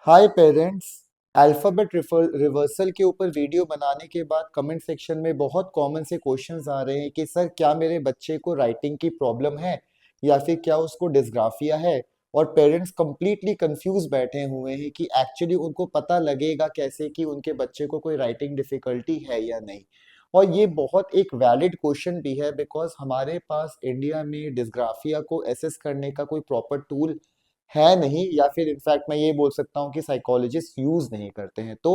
हाय parents. Alphabet reversal के ऊपर video बनाने के बाद कमेंट सेक्शन में बहुत कॉमन से क्वेश्चंस आ रहे हैं कि सर क्या मेरे बच्चे को राइटिंग की प्रॉब्लम है या फिर क्या उसको डिस्ग्राफिया है। और पेरेंट्स कंप्लीटली कंफ्यूज बैठे हुए हैं कि एक्चुअली उनको पता लगेगा कैसे कि उनके बच्चे को कोई राइटिंग डिफिकल्टी है या नहीं। और ये बहुत एक वैलिड क्वेश्चन भी है बिकॉज हमारे पास इंडिया में डिस्ग्राफिया को एसेस करने का कोई प्रॉपर टूल है नहीं, या फिर इनफैक्ट मैं ये बोल सकता हूँ कि साइकोलॉजिस्ट यूज नहीं करते हैं। तो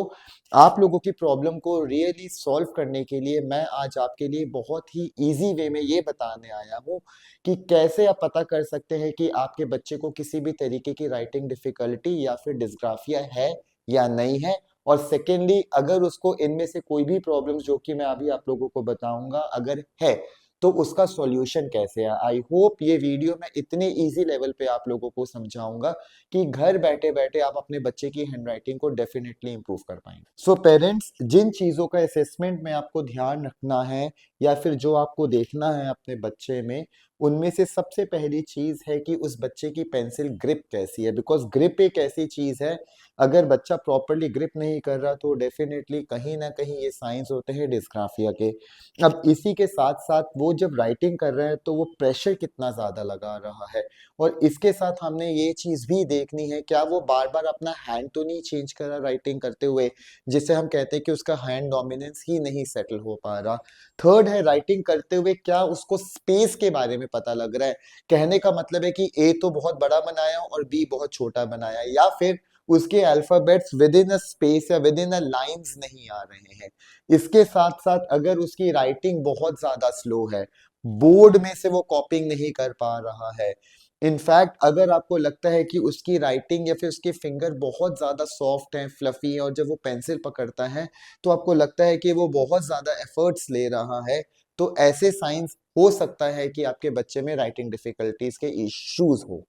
आप लोगों की प्रॉब्लम को रियली सॉल्व करने के लिए मैं आज आपके लिए बहुत ही इजी वे में ये बताने आया हूँ कि कैसे आप पता कर सकते हैं कि आपके बच्चे को किसी भी तरीके की राइटिंग डिफिकल्टी या फिर डिस्ग्राफिया है या नहीं है। और सेकेंडली, अगर उसको इनमें से कोई भी प्रॉब्लम जो कि मैं अभी आप लोगों को बताऊंगा अगर है, तो उसका सॉल्यूशन कैसे है। आई होप ये वीडियो मैं इतने इजी लेवल पे आप लोगों को समझाऊंगा कि घर बैठे बैठे आप अपने बच्चे की हैंडराइटिंग को डेफिनेटली इंप्रूव कर पाएंगे। सो पेरेंट्स, जिन चीजों का असेसमेंट में आपको ध्यान रखना है या फिर जो आपको देखना है अपने बच्चे में, उनमें से सबसे पहली चीज है कि उस बच्चे की पेंसिल ग्रिप कैसी है। बिकॉज ग्रिप एक ऐसी चीज है, अगर बच्चा प्रॉपरली ग्रिप नहीं कर रहा तो डेफिनेटली कहीं ना कहीं ये साइंस होते हैं डिस्ग्राफिया के। अब इसी के साथ साथ वो जब राइटिंग कर रहे हैं तो वो प्रेशर कितना ज्यादा लगा रहा है। और इसके साथ हमने ये चीज भी देखनी है, क्या वो बार बार अपना हैंड तो नहीं चेंज कर रहा राइटिंग करते हुए, जिससे हम कहते हैं कि उसका हैंड डोमिनेंस ही नहीं सेटल हो पा रहा। थर्ड है, राइटिंग करते हुए क्या उसको स्पेस के बारे में पता लग रहा है। कहने का मतलब है कि ए तो बहुत बड़ा बनाया और बी बहुत छोटा बनाया, या फिर उसके alphabets with in a space या विद इन अ लाइंस नहीं आ रहे हैं। इसके साथ साथ अगर उसकी राइटिंग बहुत ज्यादा स्लो है, बोर्ड में से वो कॉपिंग नहीं कर पा रहा है, इनफैक्ट अगर आपको लगता है कि उसकी राइटिंग या फिर उसके फिंगर बहुत ज्यादा सॉफ्ट हैं, फ्लफी हैं, और जब वो पेंसिल पकड़ता है तो आपको लगता है कि वो बहुत ज्यादा एफर्ट्स ले रहा है, तो ऐसे साइंस हो सकता है कि आपके बच्चे में राइटिंग डिफिकल्टीज के इश्यूज हो।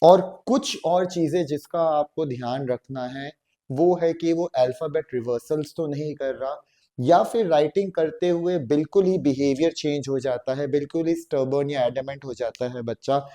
और कुछ और चीजें जिसका आपको ध्यान रखना है, वो है कि वो अल्फाबेट रिवर्सल्स तो नहीं कर रहा, या फिर राइटिंग करते हुए बिल्कुल ही बिहेवियर चेंज हो जाता है, बिल्कुल ही स्टर्बर्न या एडमेंट हो जाता है बच्चा,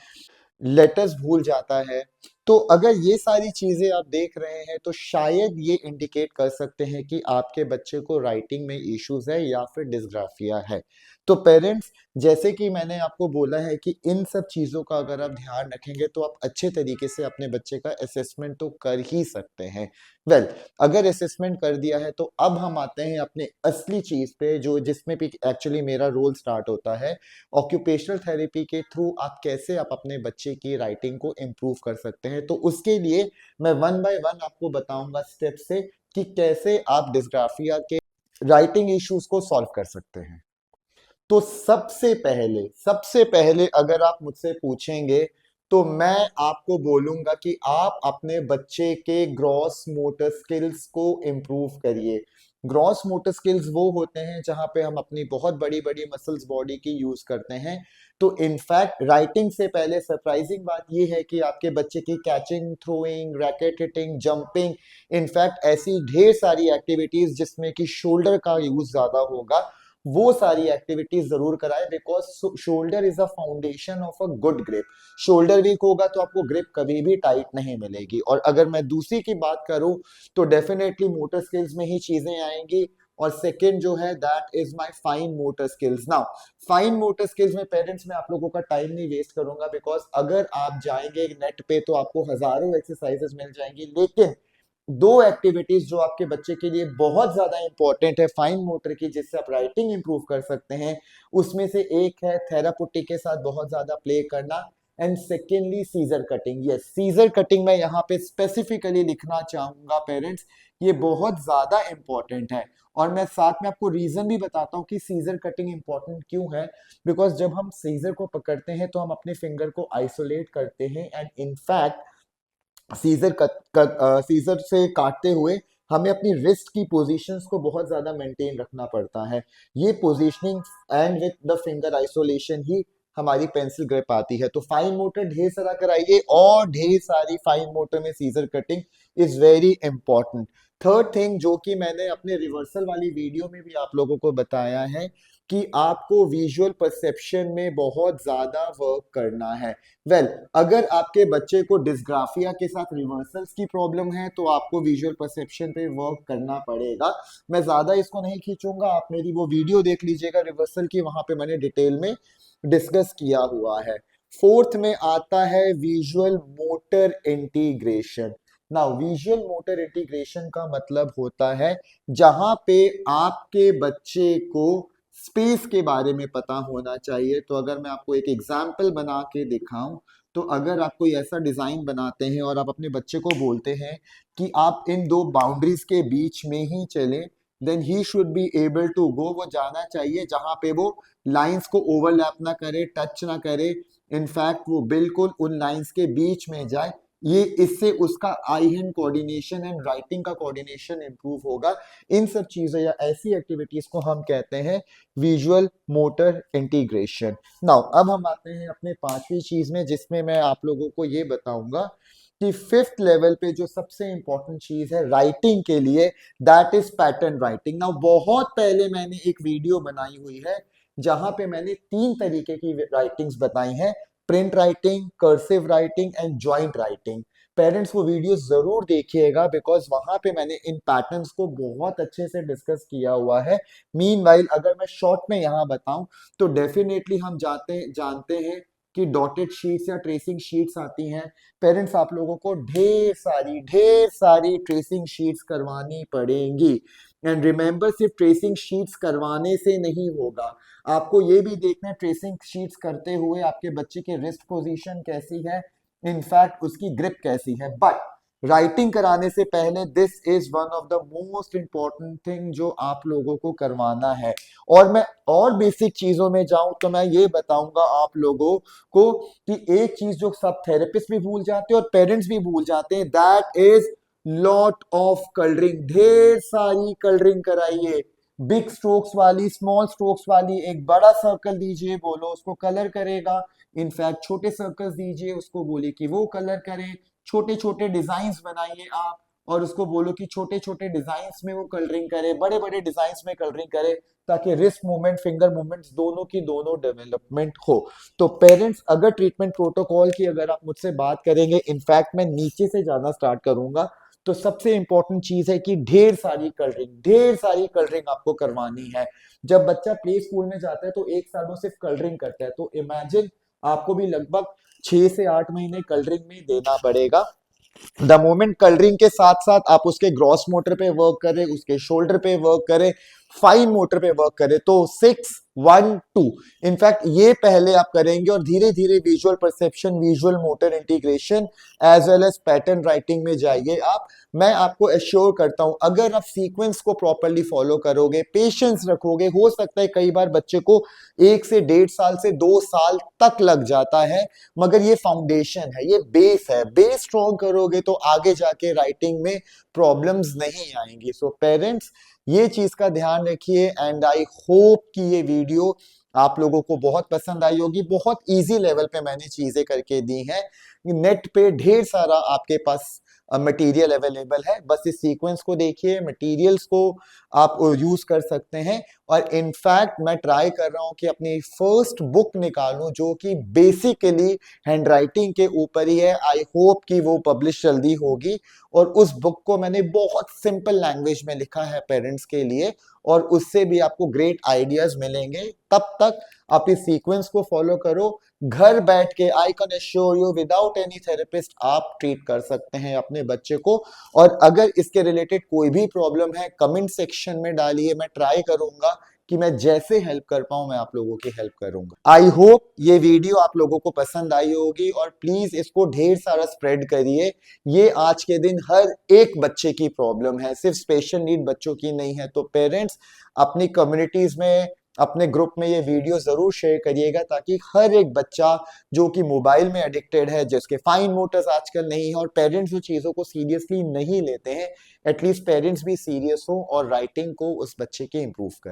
लेटर्स भूल जाता है। तो अगर ये सारी चीजें आप देख रहे हैं तो शायद ये इंडिकेट कर सकते हैं कि आपके बच्चे को राइटिंग में इश्यूज है या फिर डिस्ग्राफिया है। तो पेरेंट्स, जैसे कि मैंने आपको बोला है कि इन सब चीजों का अगर आप ध्यान रखेंगे तो आप अच्छे तरीके से अपने बच्चे का असेसमेंट तो कर ही सकते हैं। वेल, अगर असेसमेंट कर दिया है तो अब हम आते हैं अपने असली चीज पे, जो जिसमें भी एक्चुअली मेरा रोल स्टार्ट होता है। ऑक्यूपेशनल थेरेपी के थ्रू आप कैसे आप अपने बच्चे की राइटिंग को इम्प्रूव कर सकते हैं, तो उसके लिए मैं वन बाय वन आपको बताऊंगा स्टेप से कि कैसे आप डिस्ग्राफिया के राइटिंग इश्यूज को सॉल्व कर सकते हैं। तो सबसे पहले अगर आप मुझसे पूछेंगे तो मैं आपको बोलूंगा कि आप अपने बच्चे के ग्रॉस मोटर स्किल्स को इम्प्रूव करिए। ग्रॉस मोटर स्किल्स वो होते हैं जहां पे हम अपनी बहुत बड़ी बड़ी मसल्स बॉडी की यूज करते हैं। तो इनफैक्ट राइटिंग से पहले सरप्राइजिंग बात यह है कि आपके बच्चे की catching, throwing, racket hitting, jumping, in fact ऐसी ढेर सारी एक्टिविटीज जिसमें कि शोल्डर का यूज ज्यादा होगा, वो सारी एक्टिविटीज जरूर कराए। Because shoulder is a foundation of a good grip. Shoulder weak होगा तो आपको ग्रिप कभी भी टाइट नहीं मिलेगी। और अगर मैं दूसरी की बात करूं तो डेफिनेटली मोटर स्किल्स में ही चीजें आएंगी। और सेकेंड जो है that is my fine motor skills. Now fine motor skills में पेरेंट्स, मैं आप लोगों का टाइम नहीं वेस्ट करूंगा बिकॉज अगर आप जाएंगे नेट पे तो आपको हजारों एक्सरसाइजेस मिल जाएंगी, लेकिन दो एक्टिविटीज जो आपके बच्चे के लिए बहुत ज्यादा इंपॉर्टेंट है फाइन मोटर की, जिससे आप राइटिंग इंप्रूव कर सकते हैं, उसमें से एक है थेरापुट्टी के साथ बहुत ज्यादा प्ले करना, and secondly scissor cutting. Yes, scissor cutting मैं यहाँ पे स्पेसिफिकली लिखना चाहूंगा पेरेंट्स, ये बहुत ज्यादा इंपॉर्टेंट है। और मैं साथ में आपको रीजन भी बताता हूँ कि सीजर कटिंग इंपॉर्टेंट क्यों है। बिकॉज जब हम सीजर को पकड़ते हैं तो हम अपने फिंगर को आइसोलेट करते हैं, एंड इनफैक्ट सीजर से काटते हुए हमें अपनी रिस्ट की पोजीशंस को बहुत ज्यादा मेंटेन रखना पड़ता है। ये positioning and with the finger isolation ही हमारी पेंसिल ग्रिप आती है। तो फाइन मोटर ढेर सारा कराइए, और ढेर सारी फाइन मोटर में scissor cutting is very important. Third thing जो कि मैंने अपने रिवर्सल वाली वीडियो में भी आप लोगों को बताया है कि आपको विजुअल परसेप्शन में बहुत ज्यादा वर्क करना है। वेल अगर आपके बच्चे को डिस्ग्राफिया के साथ रिवर्सल्स की प्रॉब्लम है तो आपको विजुअल परसेप्शन पे वर्क करना पड़ेगा। मैं ज्यादा इसको नहीं खींचूंगा, आप मेरी वो वीडियो देख लीजिएगा रिवर्सल की, वहां पे मैंने डिटेल में डिस्कस किया हुआ है। फोर्थ में आता है visual motor integration. Now visual motor integration का मतलब होता है जहां पे आपके बच्चे को स्पेस के बारे में पता होना चाहिए। तो अगर मैं आपको एक एग्जाम्पल बना के दिखाऊं, तो अगर आप कोई ऐसा डिजाइन बनाते हैं और आप अपने बच्चे को बोलते हैं कि आप इन दो बाउंड्रीज के बीच में ही चलें, then he should be able to go. वो जाना चाहिए जहां पे वो लाइंस को ओवरलैप ना करे, टच ना करे, इनफैक्ट वो बिल्कुल उन लाइंस के बीच में जाए। ये इससे उसका आई हैंड कोऑर्डिनेशन एंड राइटिंग का कोऑर्डिनेशन इंप्रूव होगा। इन सब चीजों या ऐसी एक्टिविटीज को हम कहते हैं विजुअल मोटर इंटीग्रेशन। नाउ अब हम आते हैं अपने पांचवी चीज में, जिसमें मैं आप लोगों को ये बताऊंगा कि फिफ्थ लेवल पे जो सबसे इंपॉर्टेंट चीज है राइटिंग के लिए, that is pattern writing. Now बहुत पहले मैंने एक वीडियो बनाई हुई है जहां पे मैंने तीन तरीके की राइटिंग्स बताई हैं, print writing, cursive writing and joint writing. Parents वो वीडियो जरूर देखिएगा बिकॉज वहां पे मैंने इन पैटर्न्स को बहुत अच्छे से डिस्कस किया हुआ है। मीनवाइल अगर मैं शॉर्ट में यहाँ बताऊं तो डेफिनेटली हम जानते हैं कि डॉटेड शीट्स या ट्रेसिंग शीट्स आती हैं। पेरेंट्स आप लोगों को ढेर सारी ट्रेसिंग शीट्स करवानी पड़ेंगी। एंड रिमेंबर सिर्फ ट्रेसिंग शीट्स करवाने से नहीं होगा, आपको ये भी देखना है ट्रेसिंग शीट्स करते हुए आपके बच्चे की रिस्ट पोजीशन कैसी है, इनफैक्ट उसकी ग्रिप कैसी है। बट राइटिंग कराने से पहले this is one of the most important thing जो आप लोगों को करवाना है। और मैं और बेसिक चीजों में जाऊं तो मैं ये बताऊंगा आप लोगों को कि एक चीज जो सब थेरेपिस्ट भी भूल जाते हैं और पेरेंट्स भी भूल जाते हैं, that is lot of colouring. ढेर सारी कलरिंग कराइए, बिग स्ट्रोक्स वाली, स्मॉल स्ट्रोक्स वाली। एक बड़ा सर्कल दीजिए, बोलो उसको कलर करेगा। इनफैक्ट छोटे सर्कल्स दीजिए, उसको बोलिए कि वो कलर करे। छोटे छोटे डिजाइन्स बनाइए आप और उसको बोलो कि छोटे छोटे डिजाइन्स में वो कलरिंग करे, बड़े बड़े डिजाइन्स में कलरिंग करे, ताकि रिस्ट मूवमेंट, फिंगर मूवमेंट्स दोनों की दोनों डेवलपमेंट हो। तो पेरेंट्स अगर ट्रीटमेंट प्रोटोकॉल की अगर आप मुझसे बात करेंगे, इनफैक्ट मैं नीचे से जाना स्टार्ट करूंगा, तो सबसे इंपॉर्टेंट चीज है कि ढेर सारी कलरिंग आपको करवानी है। जब बच्चा प्ले स्कूल में जाता है तो एक साल में सिर्फ कलरिंग करता है, तो इमेजिन आपको भी लगभग 6 से 8 महीने कलरिंग में देना पड़ेगा। द मोमेंट कलरिंग के साथ साथ आप उसके ग्रॉस मोटर पे वर्क करें, उसके शोल्डर पे वर्क करें, फाइन मोटर पे वर्क करें, तो 6-1-2 इनफैक्ट ये पहले आप करेंगे और धीरे धीरे visual perception, visual motor integration as well as pattern writing में जाइए आप। मैं आपको एश्योर करता हूं अगर आप सीक्वेंस को प्रॉपरली फॉलो करोगे, पेशेंस रखोगे, हो सकता है कई बार बच्चे को 1 से 1.5 साल से 2 साल तक लग जाता है, मगर ये फाउंडेशन है, ये बेस है। बेस स्ट्रॉन्ग करोगे तो आगे जाके राइटिंग में प्रॉब्लम्स नहीं आएंगी। सो पेरेंट्स ये चीज का ध्यान रखिए एंड आई होप कि ये वीडियो आप लोगों को बहुत पसंद आई होगी। बहुत इजी लेवल पे मैंने चीजें करके दी हैं। नेट पे ढेर सारा आपके पास मटेरियल अवेलेबल है, बस इस सीक्वेंस को देखिए, मटेरियल्स को आप यूज कर सकते हैं। और इनफैक्ट मैं ट्राई कर रहा हूं कि अपनी फर्स्ट बुक निकालूं जो कि बेसिकली हैंडराइटिंग के ऊपर ही है। आई होप कि वो पब्लिश जल्दी होगी और उस बुक को मैंने बहुत सिंपल लैंग्वेज में लिखा है पेरेंट्स के लिए, और उससे भी आपको ग्रेट आइडियाज मिलेंगे। तब तक आप इस सीक्वेंस को फॉलो करो, घर बैठ के I can assure you without any therapist आप ट्रीट कर सकते हैं अपने बच्चे को। और अगर इसके रिलेटेड कोई भी प्रॉब्लम है कमेंट सेक्शन में डालिए, मैं ट्राई करूंगा कि मैं जैसे हेल्प कर पाऊं मैं आप लोगों की हेल्प करूंगा। आई होप ये वीडियो आप लोगों को पसंद आई होगी और प्लीज इसको ढेर सारा स्प्रेड करिए। ये आज के दिन हर एक बच्चे की प्रॉब्लम है, सिर्फ स्पेशल नीड बच्चों की नहीं है। तो पेरेंट्स अपनी कम्युनिटीज में, अपने ग्रुप में ये वीडियो जरूर शेयर करिएगा ताकि हर एक बच्चा जो कि मोबाइल में एडिक्टेड है, जिसके फाइन मोटर्स आजकल नहीं है और पेरेंट्स जो चीजों को सीरियसली नहीं लेते हैं, एटलीस्ट पेरेंट्स भी सीरियस हो और राइटिंग को उस बच्चे के इंप्रूव करें।